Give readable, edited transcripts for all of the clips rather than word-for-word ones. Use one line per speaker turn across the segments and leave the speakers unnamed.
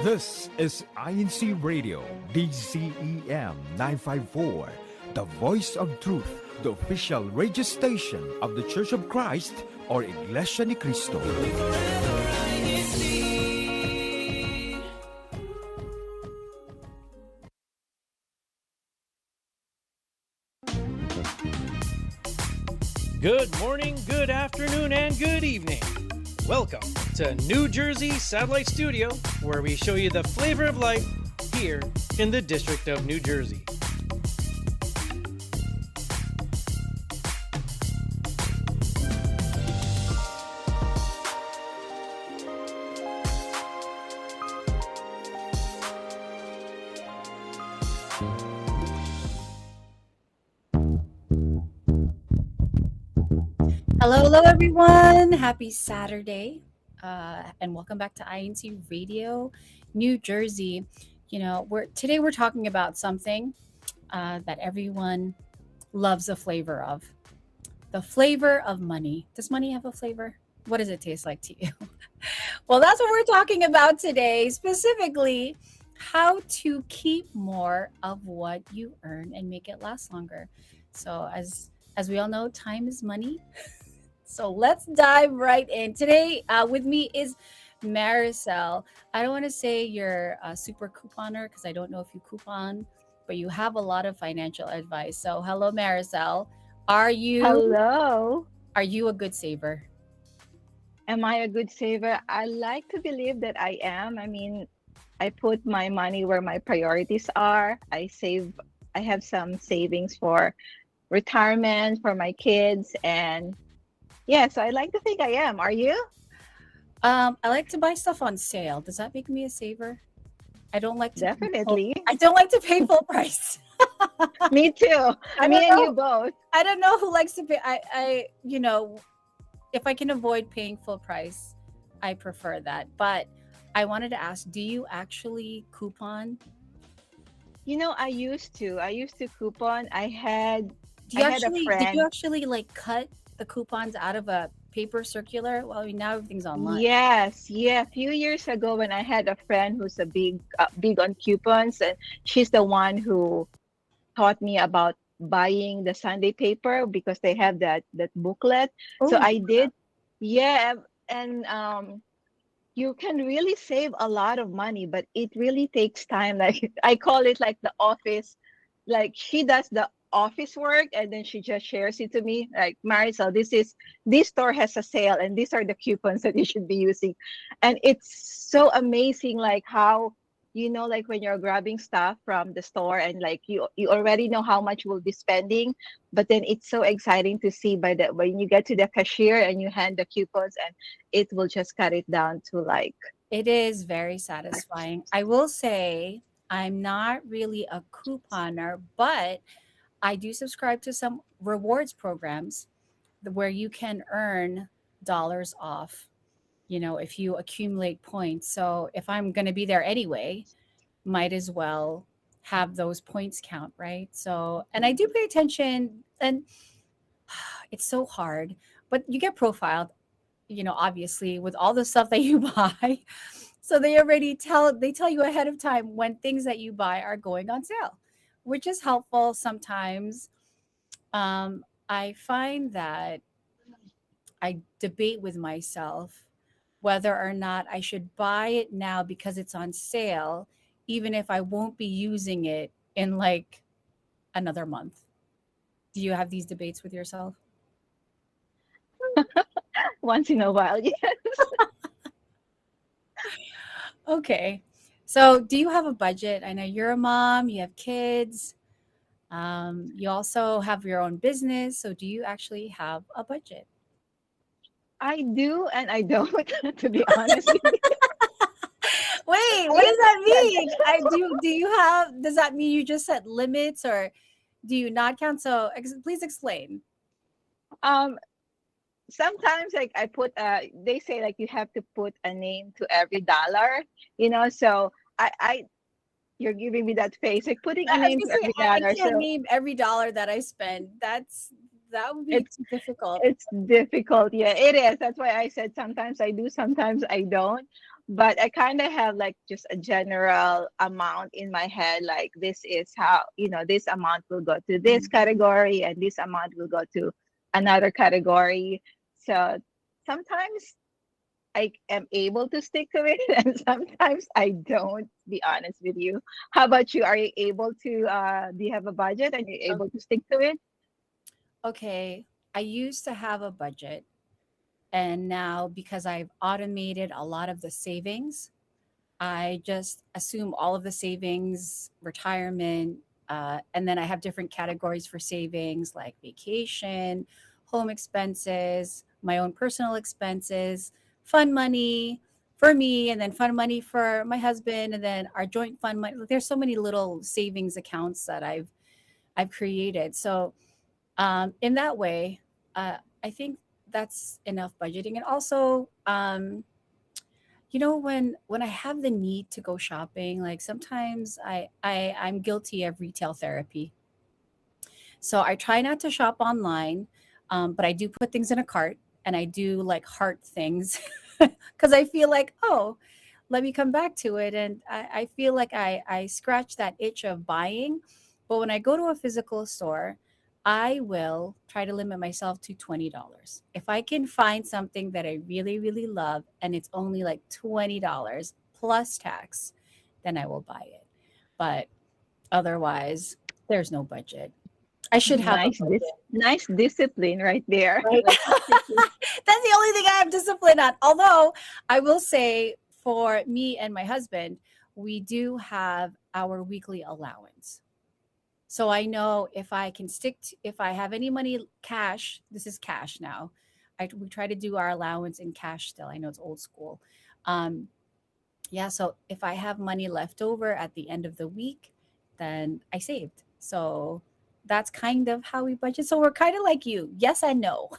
This is INCRadio, DCEM 954, the voice of truth, the official radio station of the Church of Christ, or Iglesianicristo.
Good morning, good afternoon, and good evening. Welcome to New Jersey Satellite Studio, where we show you the flavor of life here in the District of New Jersey.
Hello, everyone. Happy Saturday, and welcome back to INCRadio, New Jersey. Today we're talking about something that everyone loves the flavor of. The flavor of money. Does money have a flavor? What does it taste like to you? Well, that's what we're talking about today, specifically how to keep more of what you earn and make it last longer. So as we all know, time is money. So let's dive right in. Today with me is Maricel. I don't want to say you're a super couponer because I don't know if you coupon, but you have a lot of financial advice. So hello, Maricel.
Hello.
Are you a good saver?
Am I a good saver? I like to believe that I am. I mean, I put my money where my priorities are. I have some savings for retirement for my kids, and so I like to think I am. Are you?
I like to buy stuff on sale. Does that make me a saver? I don't like to
Definitely.
I don't like to pay full price.
Me too. And you both.
I don't know who likes to pay. I if I can avoid paying full price, I prefer that. But I wanted to ask, do you actually coupon?
I used to coupon.
Did you actually like cut the coupons out of a paper circular? Well, now everything's online.
Yes. A few years ago when I had a friend who's a big on coupons, and she's the one who taught me about buying the Sunday paper because they have that booklet. So I did. Yeah. And you can really save a lot of money, but it really takes time. Like I call it like the office, like she does the office work and then she just shares it to me, like, Marisol, this store has a sale and these are the coupons that you should be using. And it's so amazing, like how like when you're grabbing stuff from the store and like you already know how much you'll be spending, but then it's so exciting to see when you get to the cashier and you hand the coupons and it will just cut it down to like.
It is very satisfying. I will say I'm not really a couponer, but I do subscribe to some rewards programs where you can earn dollars off, if you accumulate points. So if I'm going to be there anyway, might as well have those points count, right? So, and I do pay attention, and it's so hard, but you get profiled, obviously with all the stuff that you buy. So they tell you ahead of time when things that you buy are going on sale, which is helpful sometimes. I find that I debate with myself whether or not I should buy it now because it's on sale, even if I won't be using it in like another month. Do you have these debates with yourself?
Once in a while, yes.
Okay. So do you have a budget? I know you're a mom, you have kids. You also have your own business. So do you actually have a budget?
I do and I don't, to be honest with you.
Wait, what does that mean? Does that mean you just set limits or do you not count? So please explain.
Sometimes like I put they say like you have to put a name to every dollar, so I you're giving me that face, like putting a name to every dollar.
I can't name every dollar that I spend. That's That would be
It's
too difficult.
it's difficult. Yeah, it is. That's why I said sometimes I do, sometimes I don't. But I kind of have like just a general amount in my head, like this is how, this amount will go to this
Mhm.
category and this amount will go to another category. So sometimes I am able to stick to it and sometimes I don't, to be honest with you. How about you? Are you able to, do you have a budget and you're able to stick to it?
Okay, I used to have a budget, and now because I've automated a lot of the savings, I just assume all of the savings, retirement, and then I have different categories for savings like vacation, home expenses, my own personal expenses, fund money for me, and then fund money for my husband, and then our joint fund money. There's so many little savings accounts that I've created. So in that way, I think that's enough budgeting. And also, when I have the need to go shopping, like sometimes I'm guilty of retail therapy. So I try not to shop online, but I do put things in a cart and I do like heart things because I feel like, oh, let me come back to it. And I feel like I scratch that itch of buying. But when I go to a physical store, I will try to limit myself to $20. If I can find something that I really, really love and it's only like $20 plus tax, then I will buy it. But otherwise, there's no budget. I should have a budget,
Nice discipline right there.
right?
Like you stick to.
That's the only thing I have discipline on. Although I will say for me and my husband, we do have our weekly allowance. So I know if I can if I have any money cash, this is cash now. We try to do our allowance in cash still. I know it's old school. Um, yeah, so if I have money left over at the end of the week, then I saved. So that's kind of how we budget. So we're kind of like you. Yes and no.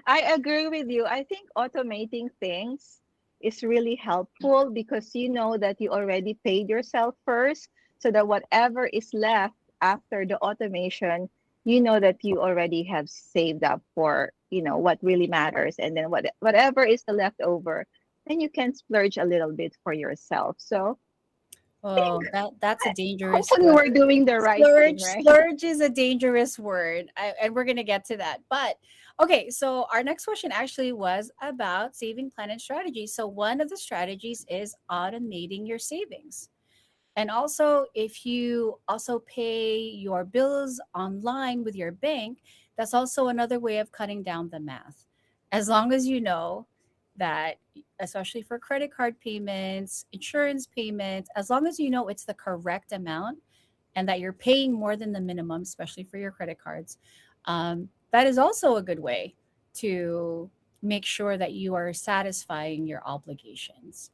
I agree with you. I think automating things is really helpful because you know that you already paid yourself first, so that whatever is left after the automation, you know that you already have saved up for, what really matters. And then whatever is the leftover, then you can splurge a little bit for yourself. So I think
Oh, that's a dangerous
hopefully we're
word.
doing the right thing,
Splurge,
right?
splurge is a dangerous word, and we're gonna get to that. But okay, so our next question actually was about saving plan and strategy. So one of the strategies is automating your savings. And also, if you also pay your bills online with your bank, that's also another way of cutting down the math. As long as you know that, especially for credit card payments, insurance payments, as long as you know it's the correct amount and that you're paying more than the minimum, especially for your credit cards, that is also a good way to make sure that you are satisfying your obligations.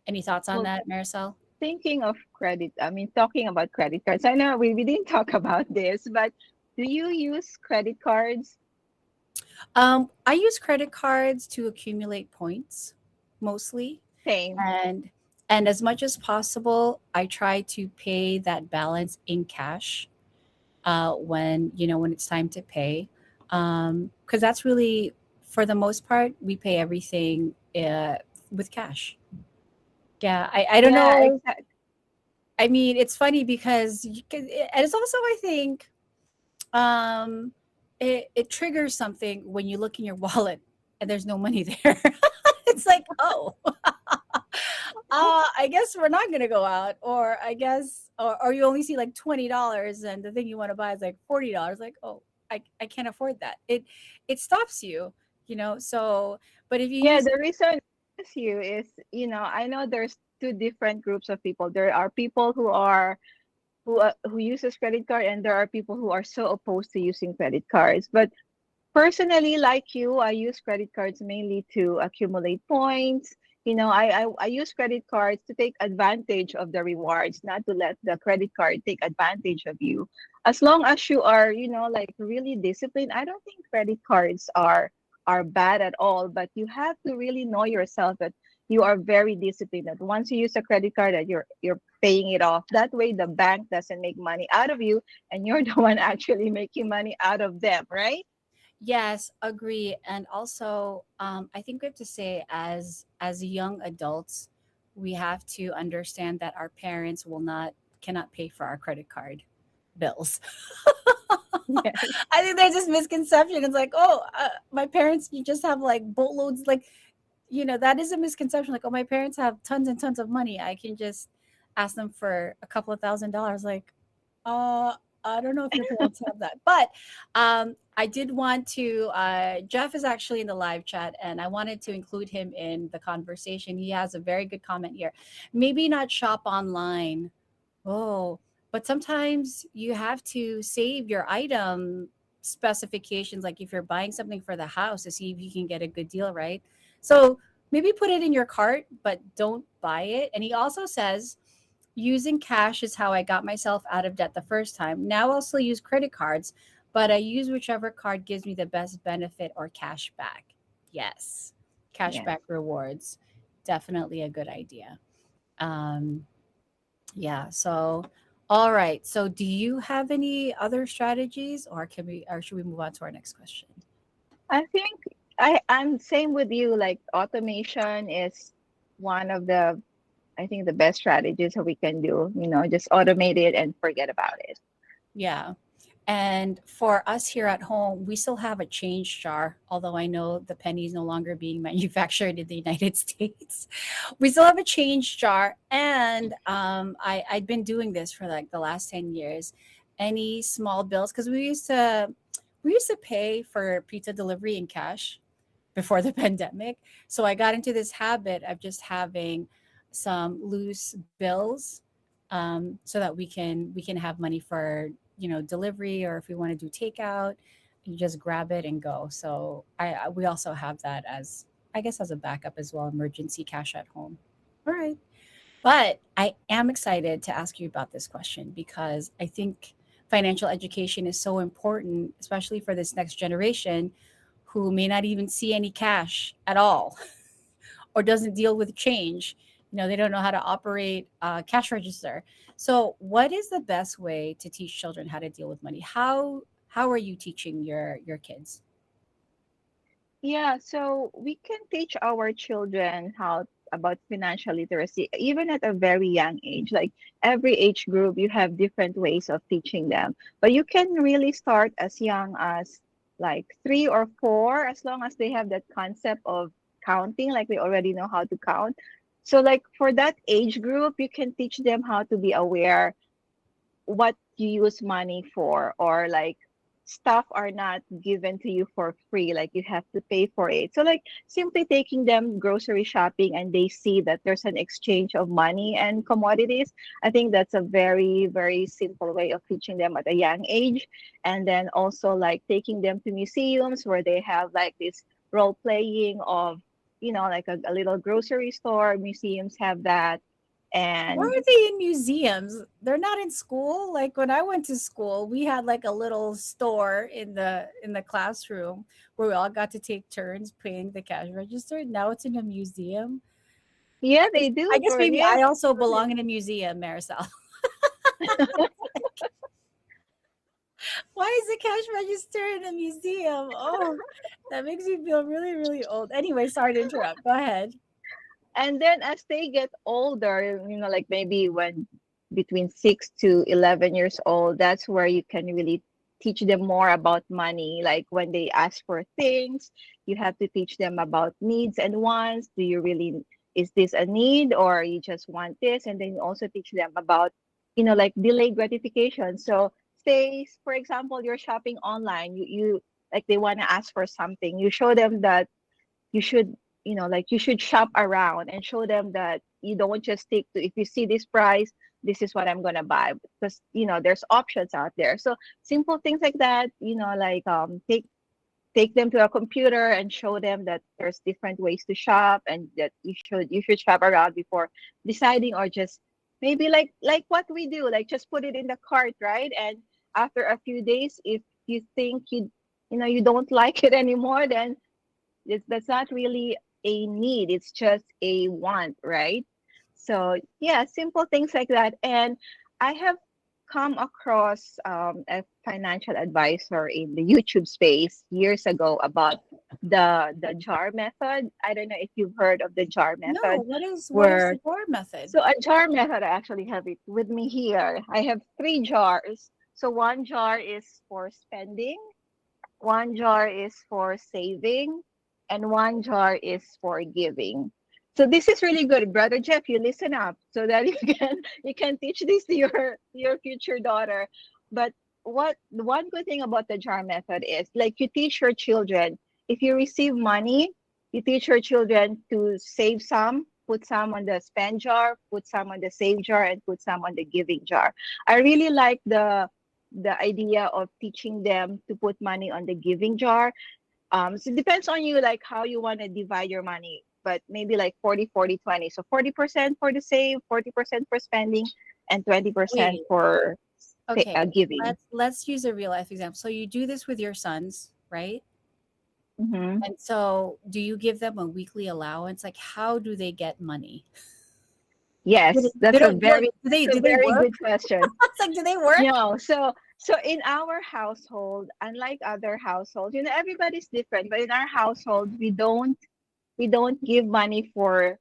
Any thoughts on
Well,
that, Maricel?
thinking of credit, I mean, talking about credit cards, I know we didn't talk about this, but do you use credit cards?
I use credit cards to accumulate points mostly,
Same.
and as much as possible, I try to pay that balance in cash when when it's time to pay, because that's really, for the most part, we pay everything with cash. Yeah, I don't
Yeah,
know.
exactly.
I mean, it's funny because and it's also, I think, um, it triggers something when you look in your wallet and there's no money there. It's like, oh, I guess we're not gonna go out, or I guess, or you only see like $20, and the thing you want to buy is like $40. Like, oh, I can't afford that. It stops you, So, but if you
Yeah,
use,
the reason I ask you is, I know there's two different groups of people. There are people who uses credit card, and there are people who are so opposed to using credit cards. But personally, like you, I use credit cards mainly to accumulate points. I use credit cards to take advantage of the rewards, not to let the credit card take advantage of you. As long as you are, like really disciplined, I don't think credit cards are bad at all. But you have to really know yourself that you are very disciplined. That once you use a credit card, that you're paying it off. That way the bank doesn't make money out of you, and you're the one actually making money out of them, right?
Yes, agree. And also, I think we have to say, as young adults, we have to understand that our parents will not cannot pay for our credit card bills.
Yes.
I think there's this misconception. It's like, oh, my parents, you just have like boatloads. Like, that is a misconception. Like, oh, my parents have tons and tons of money. I can just ask them for a couple of $1,000. Like, uh, I don't know if your parents have that, but I did want to. Jeff is actually in the live chat, and I wanted to include him in the conversation. He has a very good comment here. Maybe not shop online. Oh, but sometimes you have to save your item specifications. Like if you're buying something for the house to see if you can get a good deal, right? So maybe put it in your cart, but don't buy it. And he also says, using cash is how I got myself out of debt the first time. Now I'll still use credit cards, but I use whichever card gives me the best benefit or cash back. Yes,
Yes.
cashback rewards. Definitely a good idea. Um, yeah. So, all right. So, do you have any other strategies, or should we move on to our next question?
I think I'm same with you. Like automation is one of the, I think, the best strategies that we can do. Just automate it and forget about it.
Yeah. And for us here at home, we still have a change jar, although I know the penny is no longer being manufactured in the United States. We still have a change jar. And I'd been doing this for like the last 10 years. Any small bills, because we used to pay for pizza delivery in cash before the pandemic. So I got into this habit of just having some loose bills, so that we can have money for delivery, or if we want to do takeout, you just grab it and go. So we also have that as, I guess, as a backup as well, emergency cash at home. All right. But I am excited to ask you about this question because I think financial education is so important, especially for this next generation who may not even see any cash at all or doesn't deal with change. They don't know how to operate a cash register. So, what is the best way to teach children how to deal with money? How are you teaching your kids?
Yeah, so we can teach our children how about financial literacy even at a very young age. Like every age group, you have different ways of teaching them. But you can really start as young as like 3 or 4, as long as they have that concept of counting, like they already know how to count. So like for that age group, you can teach them how to be aware what you use money for, or like stuff are not given to you for free, like you have to pay for it. So like simply taking them grocery shopping and they see that there's an exchange of money and commodities. I think that's a very very simple way of teaching them at a young age. And then also like taking them to museums where they have like this role playing of, like a little grocery store. Museums have that.
Why
And
are they in museums? They're not in school. Like when I went to school, we had like a little store in the classroom where we all got to take turns paying the cash register. Now it's in a museum.
yeah,
I guess,
they
I
do
guess
for,
maybe
yes.
I also belong in a museum, Marisol. Why is the cash register in a museum? Oh, that makes me feel really, really old. Anyway, sorry to interrupt. Go ahead.
And then as they get older, like maybe when between 6 to 11 years old, that's where you can really teach them more about money. Like when they ask for things, you have to teach them about needs and wants. Do you really, is this a need, or you just want this? And then you also teach them about, like delayed gratification. So say, for example, you're shopping online, you like they want to ask for something, you show them that you should, like you should shop around and show them that you don't just stick to, if you see this price, this is what I'm going to buy, because there's options out there. So simple things like that, like take them to a computer and show them that there's different ways to shop, and that you should shop around before deciding, or just maybe like what we do, like just put it in the cart, right? And after a few days, if you think you don't like it anymore, then that's not really a need, it's just a want, right? So yeah, simple things like that. And I have come across a financial advisor in the YouTube space years ago about the jar method. I don't know if you've heard of the jar
No,
method,
what is
where
the core method?
so a jar method, I actually have it with me here. I have three jars. So one jar is for spending, one jar is for saving, and one jar is for giving. So this is really good, brother Jeff. You listen up so that you can teach this to your future daughter. But what one good thing about the jar method is, like, you teach your children, if you receive money, you teach your children to save some, put some on the spend jar, put some on the save jar, and put some on the giving jar. I really like the idea of teaching them to put money on the giving jar. So it depends on you, like how you want to divide your money, but maybe like 40, 40, 20. So 40% for the save, 40% for spending, and 20%
Wait,
for
okay.
giving.
Let's use a real life example. So you do this with your sons, right?
Hmm.
And so do you give them a weekly allowance? Like how do they get money?
Yes,
They
that's a
don't like
very
do they work?
good question.
It's like do they work?
No, so in our household, unlike other households, everybody's different, but in our household, we don't give money for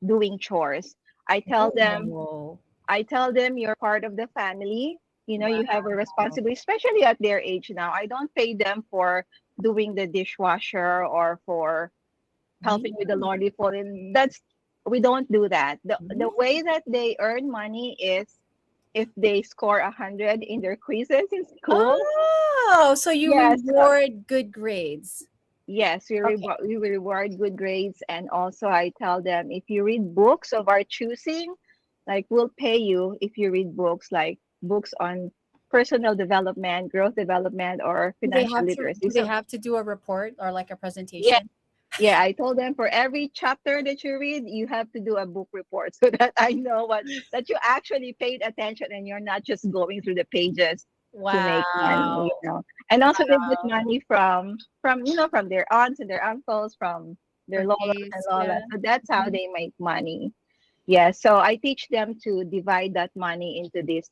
doing chores. I tell them
Oh,
I tell them you're part of the family. You have a
wow.
responsibility, especially at their age now. I don't pay them for doing the dishwasher or for helping with the
Really?
laundry folding. We don't do that. The
Really?
way that they earn money is if they score 100 in their quizzes in school.
Oh, so you
Yes,
reward good grades.
yes,
Okay.
we reward good grades, and also I tell them, if you read books of our choosing, like, we'll pay you if you read books, like books on personal development, growth development, or financial literacy.
Do they
So
have to do a report or like a
yeah,
presentation?
yeah, I told them for every chapter that you read, you have to do a book report so that I know what that you actually paid attention and you're not just going through the pages to make
Wow.
money. And also they get money from their aunts and their uncles, from their lolas and
Birthdays,
lolas.
yeah.
So that's how
Mhm.
they make money. Yeah, so I teach them to divide that money into these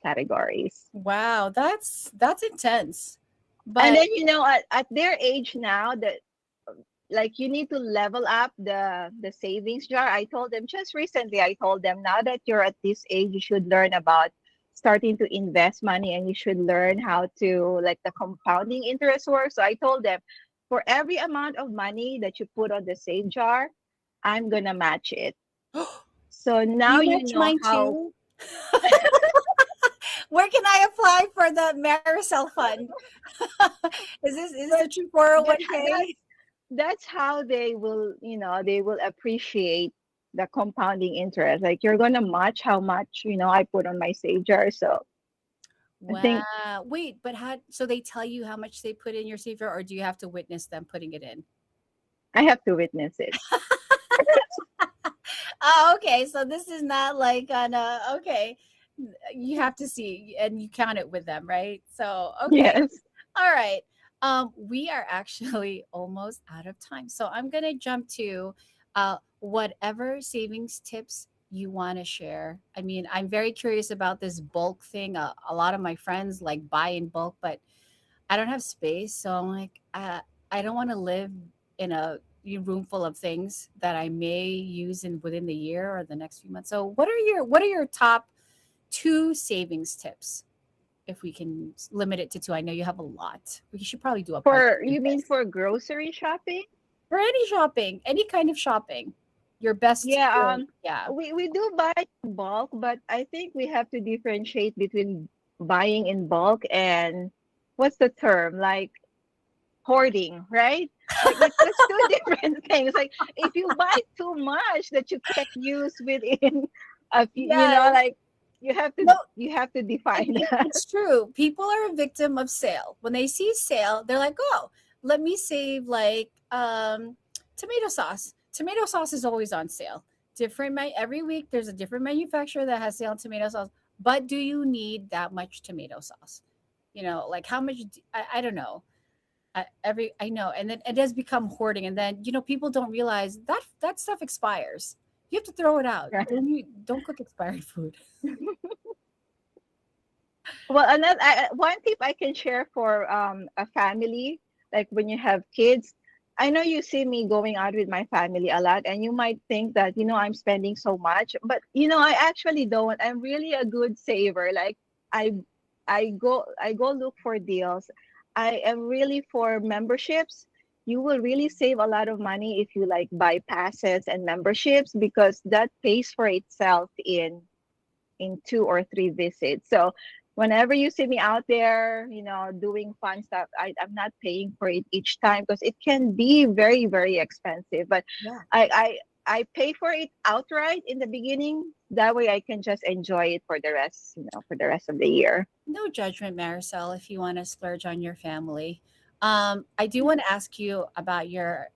categories.
Wow, that's intense.
And
But
then at their age now, that, like, you need to level up the savings jar. I told them just recently, I told them, now that you're at this age, you should learn about starting to invest money, and you should learn how to, like, the compounding interest works. So I told them, for every amount of money that you put on the save jar, I'm gonna match it. So now
you
you
match
know
mine
how.
too. Where can I apply for the Maricel fund? Is this
But
a true
that,
401k?
that's how they will appreciate the compounding interest. Like, you're gonna match how much I put on my save jar. So I think
Wow. Wait, but how so they tell you how much they put in your saver, or do you have to witness them putting it in?
I have to witness it.
Oh, okay. So this is not like on a okay. You have to see and you count it with them, right? So okay.
Yes.
All right. We are actually almost out of time. So I'm gonna jump to whatever savings tips you want to share. I mean, I'm very curious about this bulk thing. A lot of my friends like buy in bulk, but I don't have space. So I'm like, I don't want to live in a room full of things that I may use in within the year or the next few months. So what are your top two savings tips? If we can limit it to two, I know you have a lot. We should probably do a part
For
two of
you mean
this.
for grocery shopping?
For any shopping, any kind of shopping, your best.
Yeah,
Yeah.
we do buy in bulk, but I think we have to differentiate between buying in bulk and, what's the term? Like, hoarding, right? Like, that's two different things. Like, if you buy too much that you can't use within a few,
Yes.
like,
No,
you have to define that.
it's true. People are a victim of sale. When they see sale, they're like, "Oh, let me save like tomato sauce. Tomato sauce is always on sale. Every week there's a different manufacturer that has sale on tomato sauce. But do you need that much tomato sauce? Like how much? I don't know. I know, and then it has become hoarding, and then people don't realize that that stuff expires. You have to throw it out.
Right.
Don't cook expired food.
Well, one tip I can share for a family, like when you have kids, I know you see me going out with my family a lot, and you might think that, I'm spending so much, but I actually don't. I'm really a good saver. Like I I go look for deals. I am really for memberships. You will really save a lot of money if you like buy passes and memberships, because that pays for itself in 2 or 3 visits. So whenever you see me out there, doing fun stuff, I'm not paying for it each time because it can be very, very expensive. But
Yeah.
I pay for it outright in the beginning. That way I can just enjoy it for the rest of the year.
No judgment, Marisol, if you want to splurge on your family. I do want to ask you about your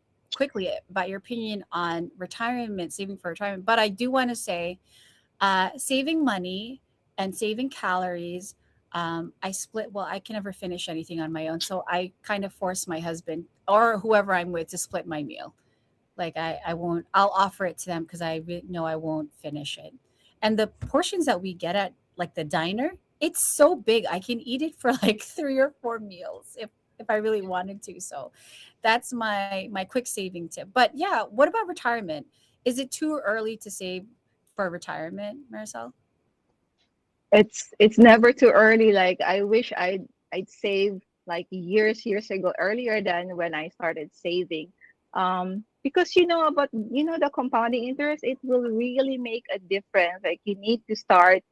opinion on retirement, saving for retirement. But I do want to say, saving money and saving calories. I split. Well, I can never finish anything on my own, so I kind of force my husband or whoever I'm with to split my meal. Like I won't. I'll offer it to them because know I won't finish it. And the portions that we get at like the diner, it's so big. I can eat it for like 3 or 4 meals if I really wanted to. So that's my quick saving tip. But yeah, what about retirement? Is it too early to save for retirement, Marisol?
It's never too early. Like I wish I'd save like years ago, earlier than when I started saving. Because the compounding interest, it will really make a difference. Like you need to start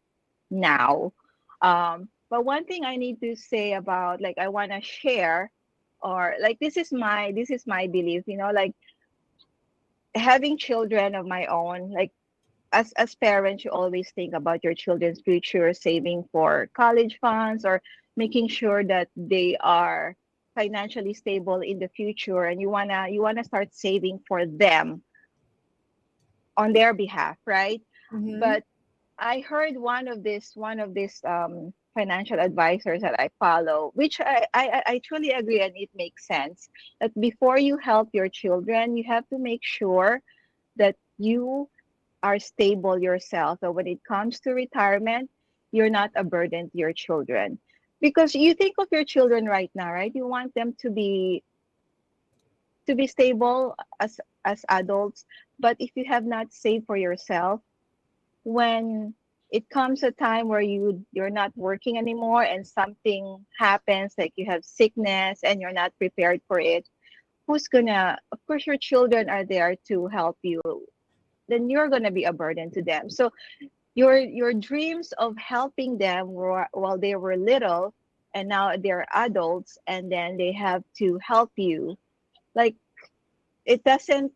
now. But one thing I need to say about, like, I want to share, or like, this is my belief, like having children of my own, like as parents, you always think about your children's future, saving for college funds, or making sure that they are financially stable in the future, and you wanna start saving for them on their behalf, right?
Mm-hmm.
But I heard one of these financial advisors that I follow, which I truly agree, and it makes sense, that before you help your children, you have to make sure that you are stable yourself. So when it comes to retirement, you're not a burden to your children. Because you think of your children right now, right? You want them to be stable as adults. But if you have not saved for yourself, when it comes a time where you're not working anymore and something happens, like you have sickness and you're not prepared for it, who's gonna, of course your children are there to help you, then you're gonna be a burden to them. So your dreams of helping them while they were little, and now they're adults, and then they have to help you, like, it doesn't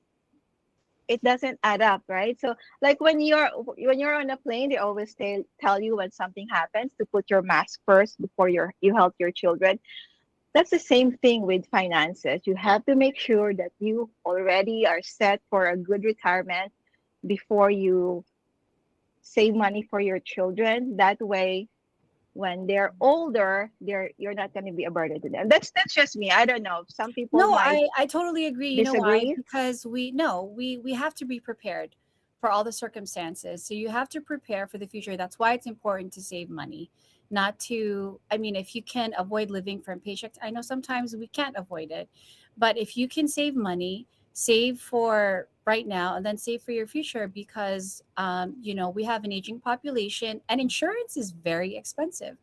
it doesn't add up, right? So like when you're on a plane, they always tell you when something happens to put your mask first before you help your children. That's the same thing with finances. You have to make sure that you already are set for a good retirement before you save money for your children. That way, when they're older, you're not going to be a burden to them. That's just me. I don't know. Some people
No,
might
I totally agree. You know why?
disagree.
Because we have to be prepared for all the circumstances. So you have to prepare for the future. That's why it's important to save money. Not to, I mean, if you can avoid living from paycheck, I know sometimes we can't avoid it, but if you can save money, save for right now and then save for your future, because we have an aging population and insurance is very expensive.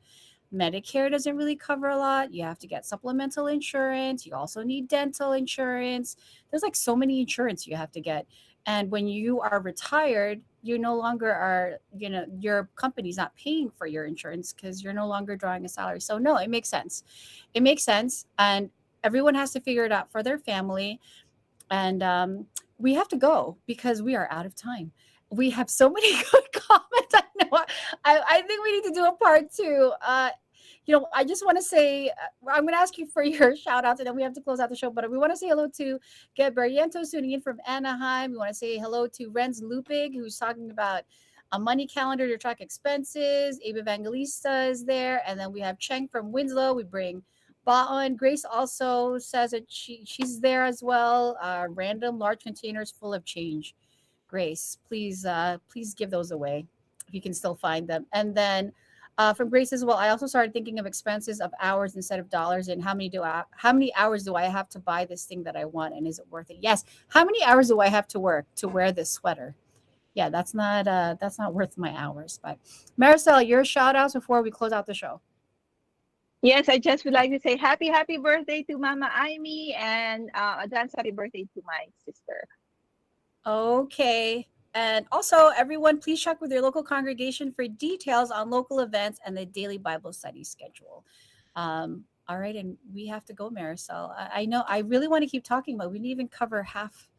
Medicare doesn't really cover a lot. You have to get supplemental insurance. You also need dental insurance. There's like so many insurance you have to get. And when you are retired, you no longer are, your company's not paying for your insurance because you're no longer drawing a salary. So, no, it makes sense. It makes sense. And everyone has to figure it out for their family. And we have to go because we are out of time. We have so many good comments. I know. I think we need to do a part two. I just want to say, I'm going to ask you for your shout outs and then we have to close out the show. But we want to say hello to Get Barrientos tuning in from Anaheim. We want to say hello to Renz Lupig, who's talking about a money calendar to track expenses. Abe Evangelista is there. And then we have Cheng from Winslow. We bring Baon. Grace also says that she's there as well. Random large containers full of change. Grace, please give those away if you can still find them. And then from Grace as well, I also started thinking of expenses of hours instead of dollars, and how many hours do I have to buy this thing that I want, and is it worth it? Yes. How many hours do I have to work to wear this sweater? Yeah, that's not worth my hours. But Maricel, your shout outs before we close out the show.
Yes, I just would like to say happy birthday to Mama Amy, and advance happy birthday to my sister.
Okay. And also, everyone, please check with your local congregation for details on local events and the daily Bible study schedule. All right, and we have to go, Marisol. I know I really want to keep talking, but we didn't even cover half.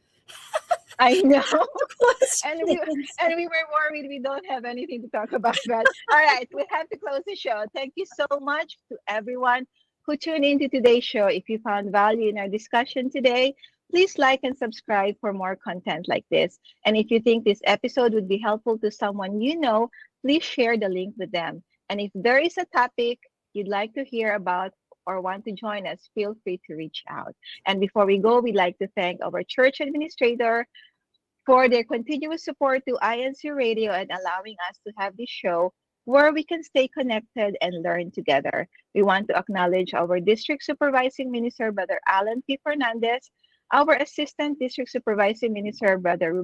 I know.
the
and we were worried we don't have anything to talk about. But all right, we have to close the show. Thank you so much to everyone who tuned into today's show. If you found value in our discussion today, please like and subscribe for more content like this. And if you think this episode would be helpful to someone you know, please share the link with them. And if there is a topic you'd like to hear about or want to join us, feel free to reach out. And before we go, we'd like to thank our church administrator for their continuous support to INCRadio and allowing us to have this show where we can stay connected and learn together. We want to acknowledge our District Supervising Minister, Brother Alan P. Fernandez, our Assistant District Supervising Minister, Brother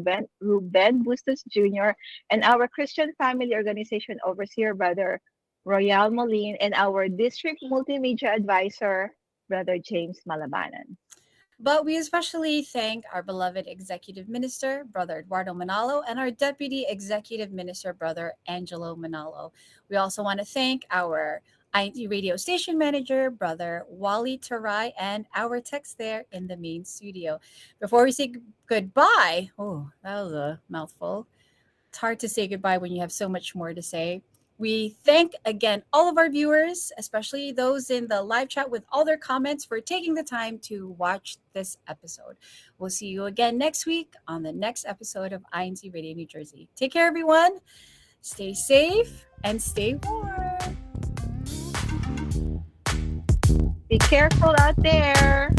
Ruben Bustos Jr., and our Christian Family Organization Overseer, Brother Royal Molin, and our District Multimedia Advisor, Brother James Malabanan.
But we especially thank our beloved Executive Minister, Brother Eduardo Manalo, and our Deputy Executive Minister, Brother Angelo Manalo. We also want to thank our INT radio station manager, Brother Wally Tarai, and our techs there in the main studio. Before we say goodbye, oh, that was a mouthful. It's hard to say goodbye when you have so much more to say. We thank again all of our viewers, especially those in the live chat with all their comments, for taking the time to watch this episode. We'll see you again next week on the next episode of INC Radio New Jersey. Take care, everyone. Stay safe and stay warm.
Be careful out there.